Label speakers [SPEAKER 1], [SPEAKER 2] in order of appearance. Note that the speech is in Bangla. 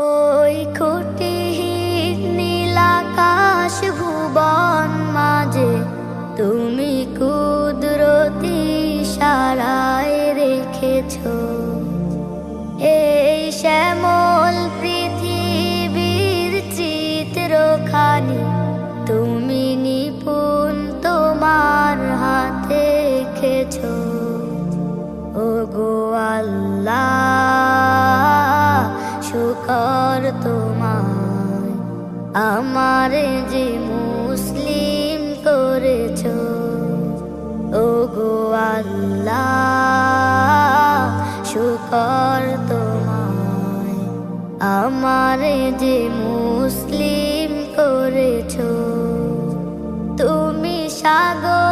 [SPEAKER 1] ওই খুঁটিহীন নীলাকাশ ভুবন মাঝে তুমি কুদরতি ইশারায় রেখেছ এই শ্যামল পৃথিবীর চিত্রখানি তুমি নিপুণ তোমার হাতে এঁকেছ। ওগো আল্লাহ, শুকর তোমার আমারে যে মুসলিম করেছ। ওগো আল্লাহ, শুকর তোমার আমারে যে মুসলিম করেছ। তুমি সাগর